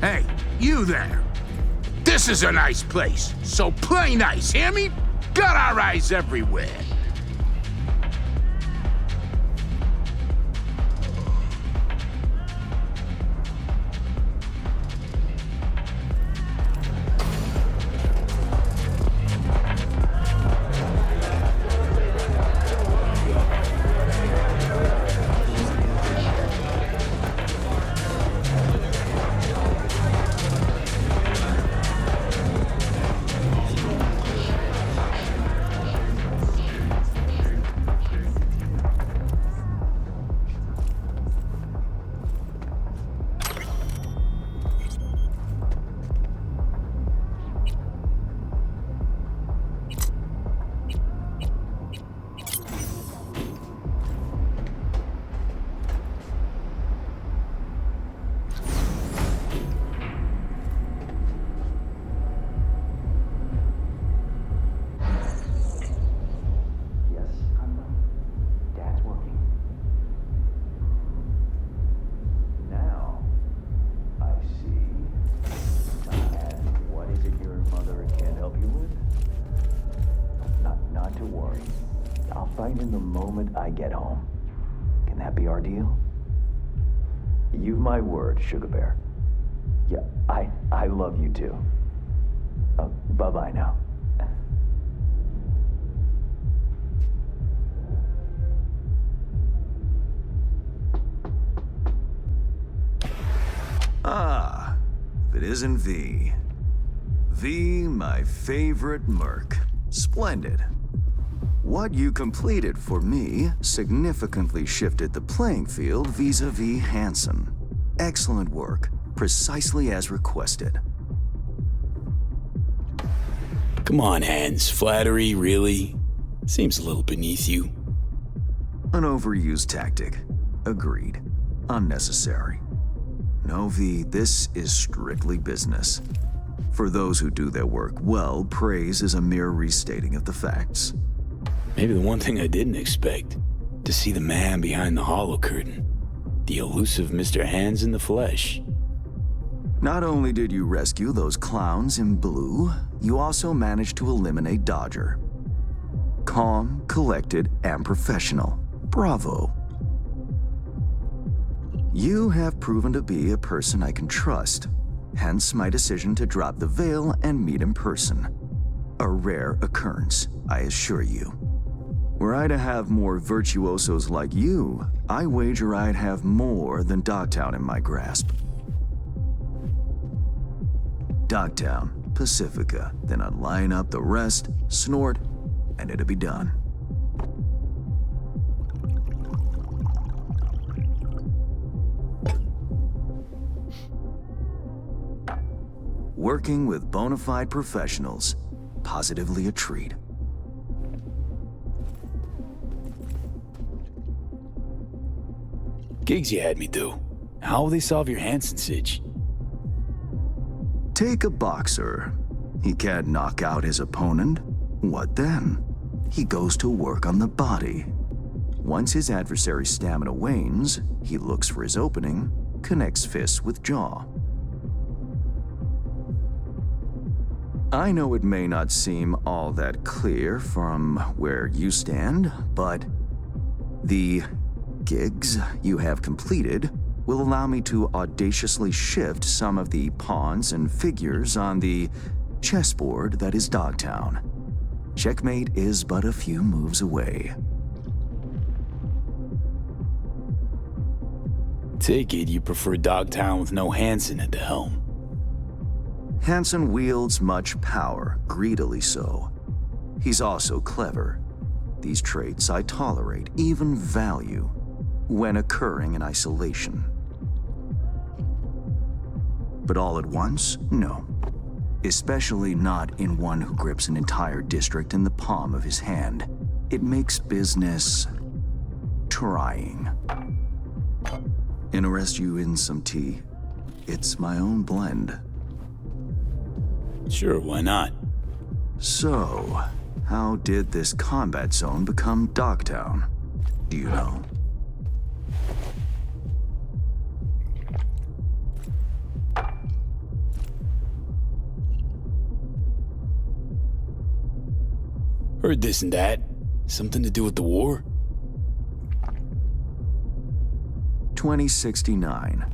Hey, you there. This is a nice place, so play nice, hear me? Got our eyes everywhere. In the moment I get home. Can that be our deal? You've my word, Sugar Bear. Yeah, I love you too. Bye-bye now. Ah, if it isn't V. V, my favorite merc. Splendid. What you completed for me significantly shifted the playing field vis-a-vis Hansen. Excellent work, precisely as requested. Come on, Hans. Flattery, really? Seems a little beneath you. An overused tactic. Agreed. Unnecessary. No, V, this is strictly business. For those who do their work well, praise is a mere restating of the facts. Maybe the one thing I didn't expect, to see the man behind the hollow curtain. The elusive Mr. Hands in the flesh. Not only did you rescue those clowns in blue, you also managed to eliminate Dodger. Calm, collected, and professional. Bravo. You have proven to be a person I can trust, hence my decision to drop the veil and meet in person. A rare occurrence, I assure you. Were I to have more virtuosos like you, I wager I'd have more than Dogtown in my grasp. Dogtown, Pacifica, then I'd line up the rest, snort, and it'd be done. Working with bona fide professionals, positively a treat. Gigs you had me do. How will they solve your Hansen sitch? Take a boxer. He can't knock out his opponent. What then? He goes to work on the body. Once his adversary's stamina wanes, he looks for his opening, connects fists with jaw. I know it may not seem all that clear from where you stand, but the gigs you have completed will allow me to audaciously shift some of the pawns and figures on the chessboard that is Dogtown. Checkmate is but a few moves away. Take it you prefer Dogtown with no Hansen at the helm. Hansen wields much power, greedily so. He's also clever. These traits I tolerate, even value, when occurring in isolation. But all at once? No. Especially not in one who grips an entire district in the palm of his hand. It makes business trying. Interest you in some tea? It's my own blend. Sure, why not? So, How did this combat zone become Dogtown? Do you know? Heard this and that. Something to do with the war? 2069.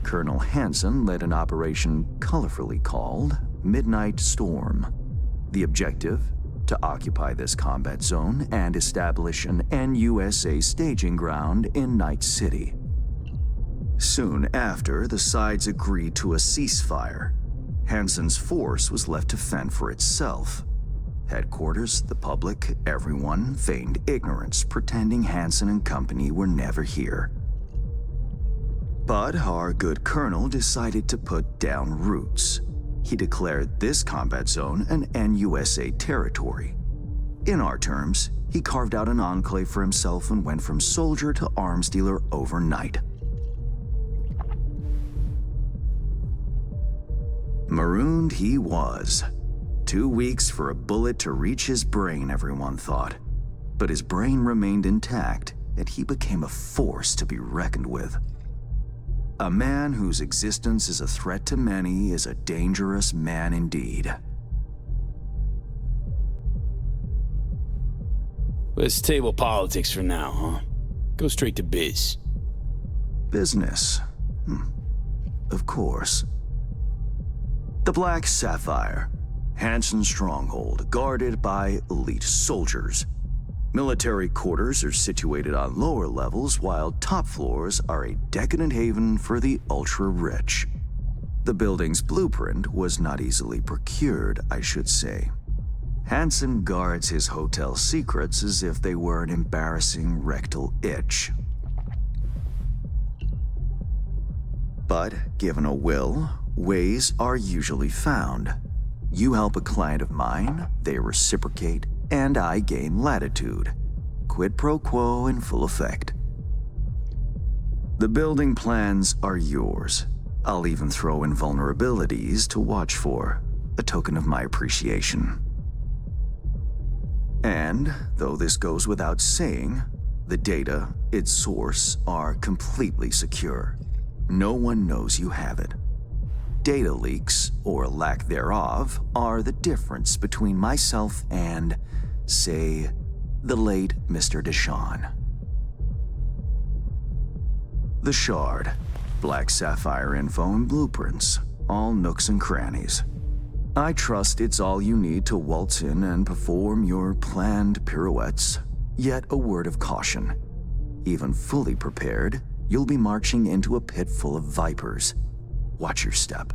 Colonel Hansen led an operation colorfully called Midnight Storm. The objective? To occupy this combat zone and establish an NUSA staging ground in Night City. Soon after, the sides agreed to a ceasefire. Hansen's force was left to fend for itself. Headquarters, the public, everyone feigned ignorance, pretending Hansen and company were never here. But our good colonel decided to put down roots. He declared this combat zone an NUSA territory. In our terms, he carved out an enclave for himself and went from soldier to arms dealer overnight. Marooned he was. 2 weeks for a bullet to reach his brain, everyone thought. But his brain remained intact, and he became a force to be reckoned with. A man whose existence is a threat to many is a dangerous man indeed. Let's table politics for now, huh? Go straight to biz. Business. Of course. The Black Sapphire. Hansen's stronghold, guarded by elite soldiers. Military quarters are situated on lower levels, while top floors are a decadent haven for the ultra-rich. The building's blueprint was not easily procured, I should say. Hansen guards his hotel secrets as if they were an embarrassing rectal itch. But given a will, ways are usually found. You help a client of mine, they reciprocate, and I gain latitude. Quid pro quo in full effect. The building plans are yours. I'll even throw in vulnerabilities to watch for, a token of my appreciation. And, though this goes without saying, the data, its source, are completely secure. No one knows you have it. Data leaks, or lack thereof, are the difference between myself and, say, the late Mr. Deshawn. The Shard. Black Sapphire info and blueprints. All nooks and crannies. I trust it's all you need to waltz in and perform your planned pirouettes. Yet a word of caution. Even fully prepared, you'll be marching into a pit full of vipers. Watch your step.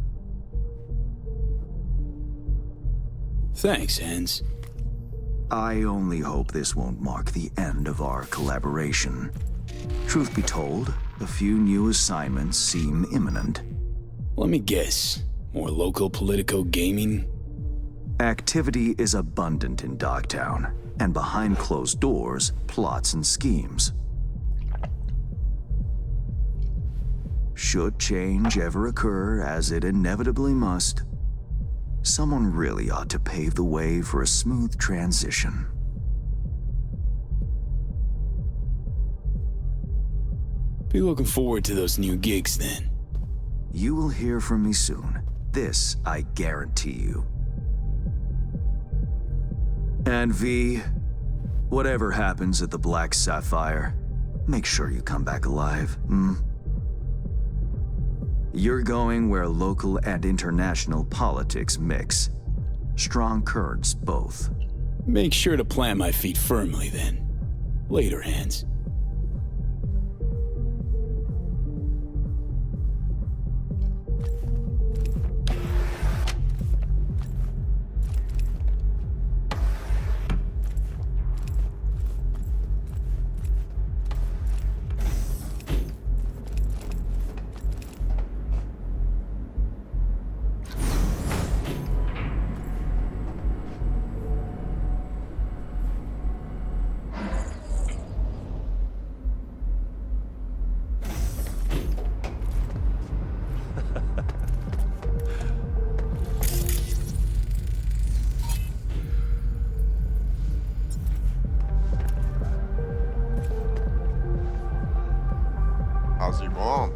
Thanks, Hans. I only hope this won't mark the end of our collaboration. Truth be told, a few new assignments seem imminent. Let me guess. More local politico gaming? Activity is abundant in Dogtown, and behind closed doors, plots and schemes. Should change ever occur, as it inevitably must, someone really ought to pave the way for a smooth transition. Be looking forward to those new gigs then. You will hear from me soon. This I guarantee you. And V, whatever happens at the Black Sapphire, make sure you come back alive, You're going where local and international politics mix. Strong currents, both. Make sure to plant my feet firmly then. Later, Hans. How's your mom?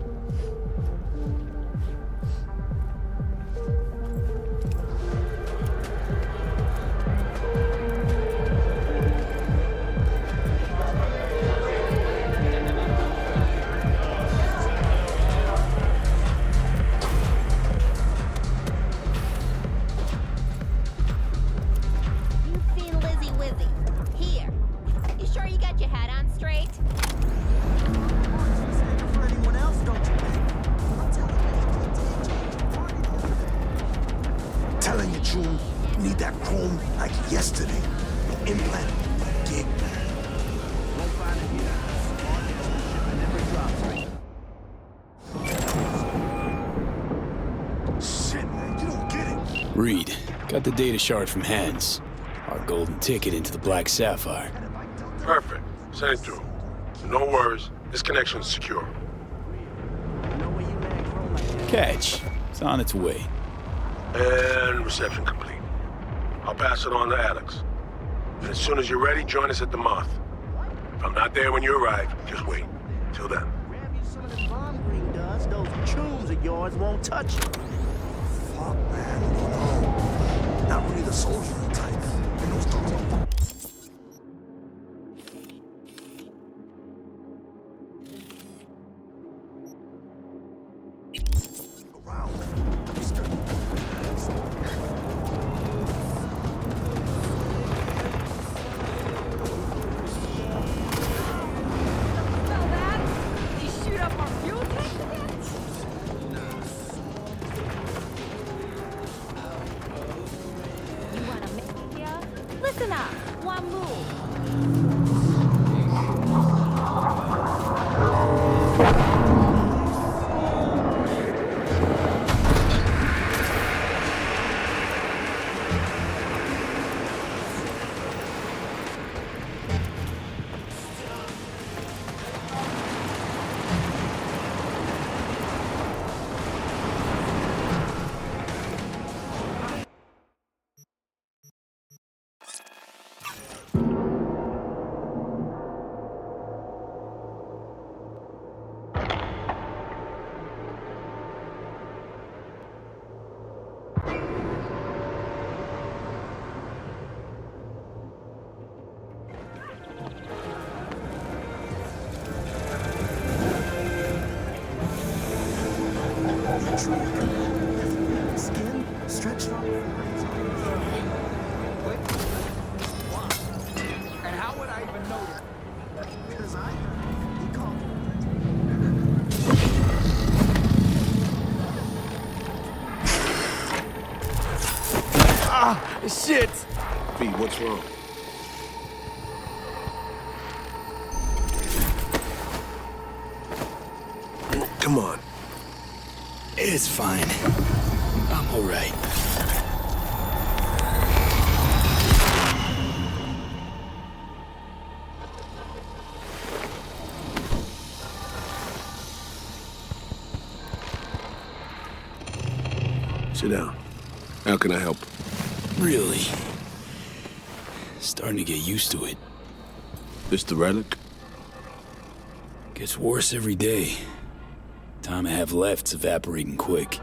You've seen Lizzie Wizzy. Here. You sure you got your hat on straight? Telling you, June, you need that chrome like yesterday. The implant, gig. Shit, man, you don't get it. Reed, got the data shard from Hans. Our golden ticket into the Black Sapphire. Perfect. Send it through. No worries. This connection's secure. Catch. It's on its way. And reception complete. I'll pass it on to Alex. And as soon as you're ready, join us at the Moth. If I'm not there when you arrive, just wait. Till then. Grab you some of the bomb green dust. Those tunes of yours won't touch you. Fuck, man, I don't know. Not really the soldiering type. And those dogs are Smell that? Did you shoot up our fuel tank again? You wanna make ya? Listen up. One move. Skin stretched on. And how would I even know that? Because I heard he called Shit! V, what's wrong? Come on. It's fine. I'm alright. Sit down. How can I help? Really? Starting to get used to it. This the relic? Gets worse every day. Time I have left's evaporating quick.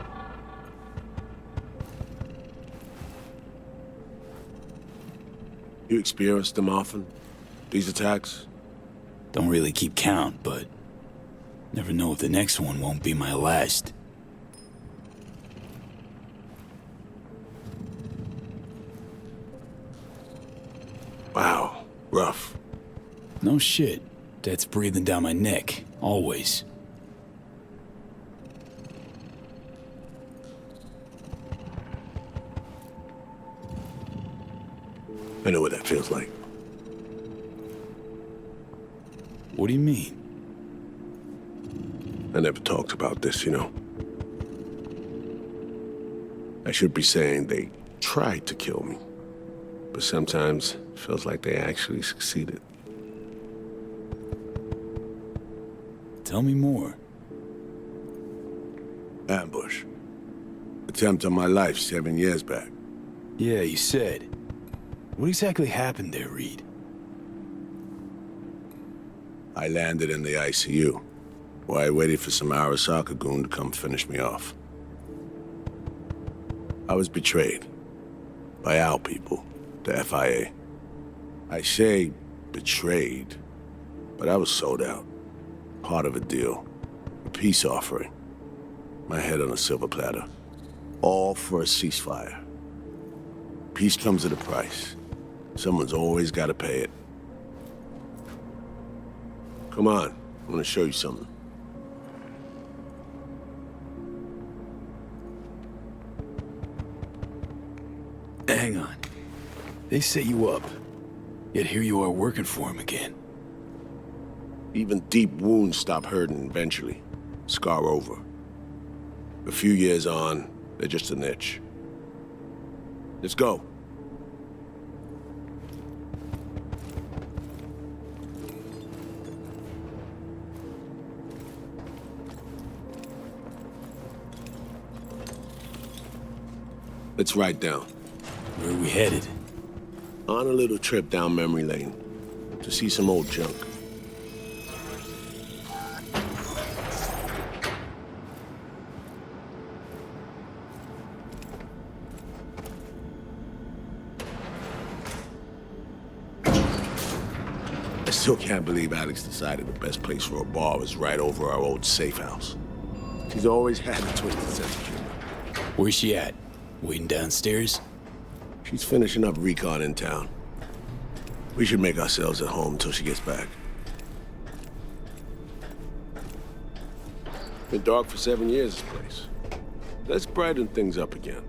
You experience them often? These attacks? Don't really keep count, but never know if the next one won't be my last. Wow, rough. No shit. Death's breathing down my neck, always. I know what that feels like. What do you mean? I never talked about this, you know. I should be saying they tried to kill me. But sometimes it feels like they actually succeeded. Tell me more. Ambush. Attempt on my life 7 years back. Yeah, you said. What exactly happened there, Reed? I landed in the ICU. while I waited for some Arasaka goon to come finish me off. I was betrayed by our people, the FIA. I say betrayed, but I was sold out. Part of a deal. A peace offering. My head on a silver platter. All for a ceasefire. Peace comes at a price. Someone's always got to pay it. Come on, I want to show you something. Hang on. They set you up, yet here you are working for him again. Even deep wounds stop hurting eventually. Scar over. A few years on, they're just an itch. Let's go. Let's ride down. Where are we headed? On a little trip down memory lane to see some old junk. I still can't believe Alex decided the best place for a bar was right over our old safe house. She's always had a twisted sense of humor. Where's she at? Waiting downstairs? She's finishing up recon in town. We should make ourselves at home until she gets back. Been dark for 7 years, this place. Let's brighten things up again.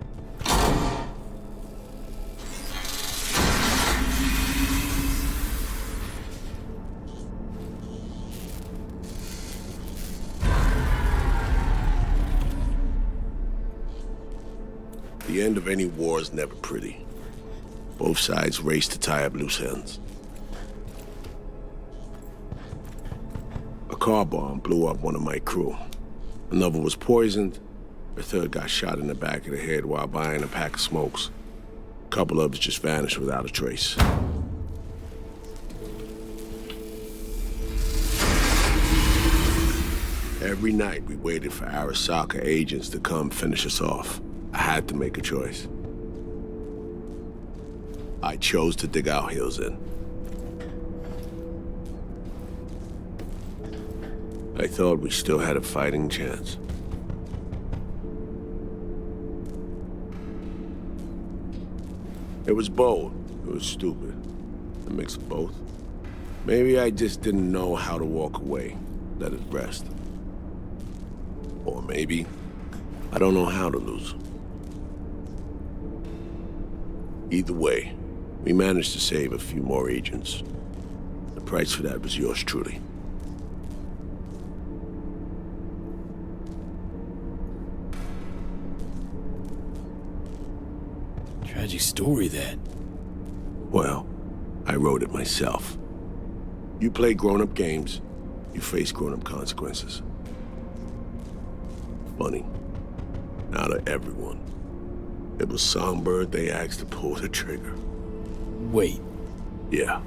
The end of any war is never pretty. Both sides race to tie up loose ends. A car bomb blew up one of my crew. Another was poisoned. A third got shot in the back of the head while buying a pack of smokes. A couple others just vanished without a trace. Every night we waited for Arasaka agents to come finish us off. I had to make a choice. I chose to dig our heels in. I thought we still had a fighting chance. It was bold. It was stupid. A mix of both. Maybe I just didn't know how to walk away, let it rest. Or maybe I don't know how to lose. Either way, we managed to save a few more agents. The price for that was yours truly. Tragic story, that. Well, I wrote it myself. You play grown-up games, you face grown-up consequences. Funny. Out of everyone, it was Songbird they asked to pull the trigger. Wait. Yeah.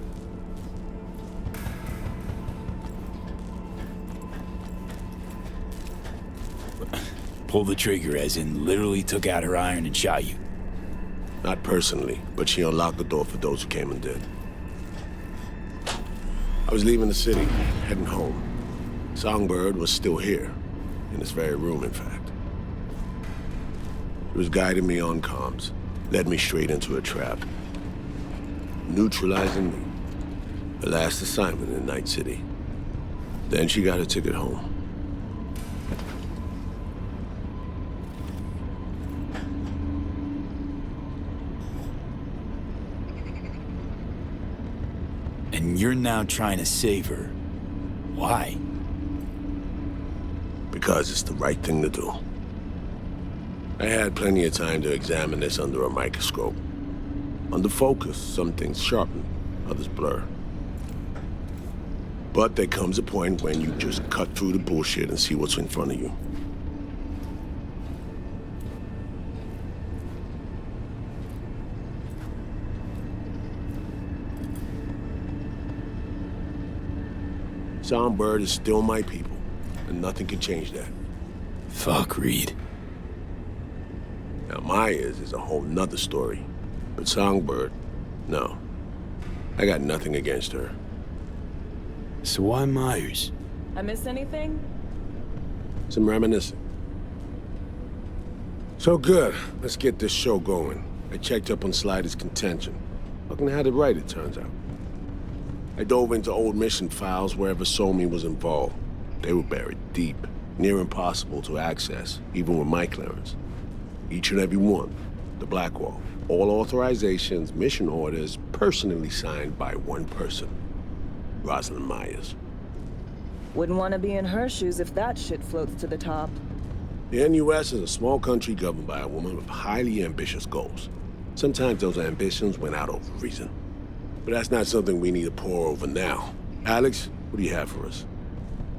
Pull the trigger, as in literally took out her iron and shot you. Not personally, but she unlocked the door for those who came and did. I was leaving the city, heading home. Songbird was still here, in this very room, in fact. She was guiding me on comms, led me straight into a trap. Neutralizing me. The last assignment in Night City. Then she got a ticket home. And you're now trying to save her. Why? Because it's the right thing to do. I had plenty of time to examine this under a microscope. Under focus, some things sharpen, others blur. But there comes a point when you just cut through the bullshit and see what's in front of you. Songbird is still my people. and nothing can change that. Fuck, Reed. Now, Myers is a whole nother story. But Songbird, no. I got nothing against her. So why Myers? I miss anything? Some reminiscing. So good. Let's get this show going. I checked up on Slider's contention. Fucking had it right, it turns out. I dove into old mission files wherever Somi was involved. They were buried deep, near impossible to access, even with my clearance. Each and every one. The Blackwall. All authorizations, mission orders, personally signed by one person. Rosalind Myers. Wouldn't want to be in her shoes if that shit floats to the top. The NUS is a small country governed by a woman with highly ambitious goals. Sometimes those ambitions went out over reason. But that's not something we need to pour over now. Alex, what do you have for us?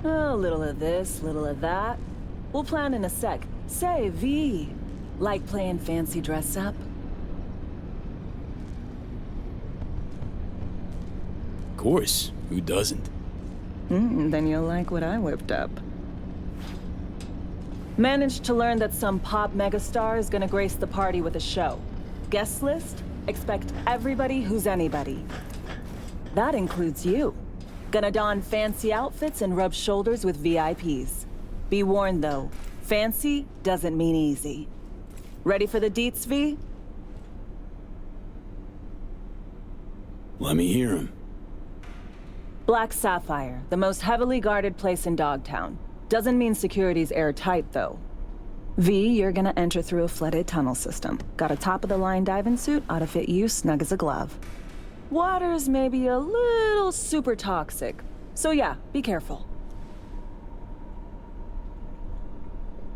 A little of this, little of that. We'll plan in a sec. Say, V, like playing fancy dress up? Of course, who doesn't? Then you'll like what I whipped up. Managed to learn that some pop megastar is gonna grace the party with a show. Guest list? Expect everybody who's anybody. That includes you. Gonna don fancy outfits and rub shoulders with VIPs. Be warned though, fancy doesn't mean easy. Ready for the deets, V? Let me hear him. Black Sapphire, the most heavily guarded place in Dogtown. Doesn't mean security's airtight, though. V, you're gonna enter through a flooded tunnel system. Got a top-of-the-line diving suit, ought to fit you snug as a glove. Water's maybe a little super toxic, so yeah, be careful.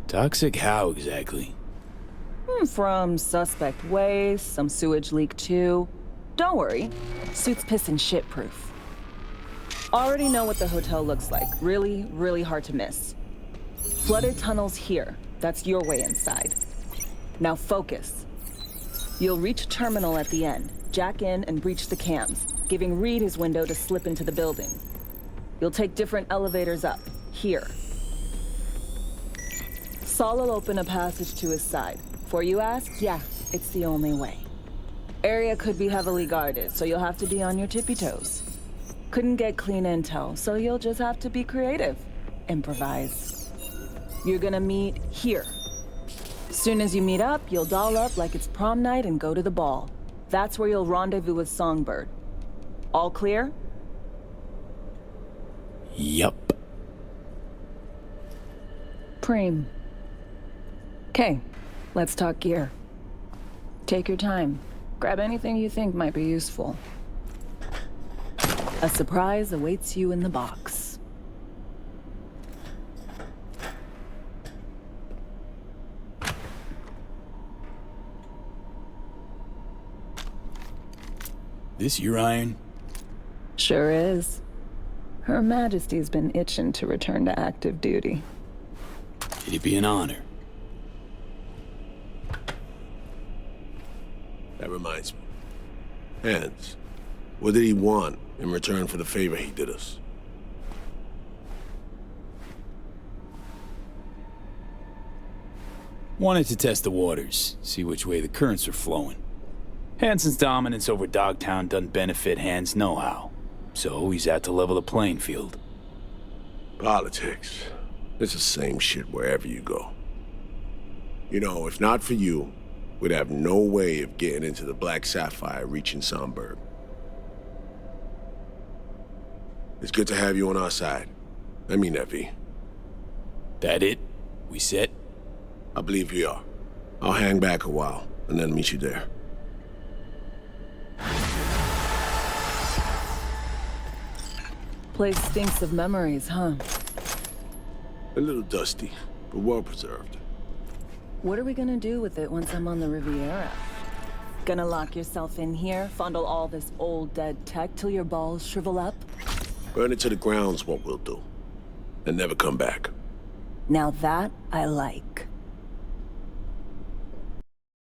Toxic how exactly? From suspect waste, some sewage leak too. Don't worry, suit's piss and shit proof. Already know what the hotel looks like. Really, really hard to miss. Flooded tunnels here. That's your way inside. Now focus. You'll reach a terminal at the end, jack in and breach the cams, giving Reed his window to slip into the building. You'll take different elevators up, here. Saul will open a passage to his side. Before you ask, yeah, it's the only way. Area could be heavily guarded, so you'll have to be on your tippy toes. Couldn't get clean intel, so you'll just have to be creative. Improvise. You're gonna meet here. Soon as you meet up, you'll doll up like it's prom night and go to the ball. That's where you'll rendezvous with Songbird. All clear? Yup. Preem. Okay, let's talk gear. Take your time. Grab anything you think might be useful. A surprise awaits you in the box. This your iron? Sure is. Her Majesty's been itching to return to active duty. It'd be an honor. That reminds me. Hans, what did he want in return for the favor he did us? Wanted to test the waters, see which way the currents are flowing. Hansen's dominance over Dogtown doesn't benefit Hans no-how, so he's out to level the playing field. Politics. It's the same shit wherever you go. You know, if not for you, we'd have no way of getting into the Black Sapphire reaching Songbird. It's good to have you on our side. I mean that, V. That it? We set? I believe we are. I'll hang back a while, and then meet you there. Place stinks of memories, huh? A little dusty, but well preserved. What are we gonna do with it once I'm on the Riviera? Gonna lock yourself in here, fondle all this old dead tech till your balls shrivel up? Burn it to the ground's what we'll do. And never come back. Now that I like.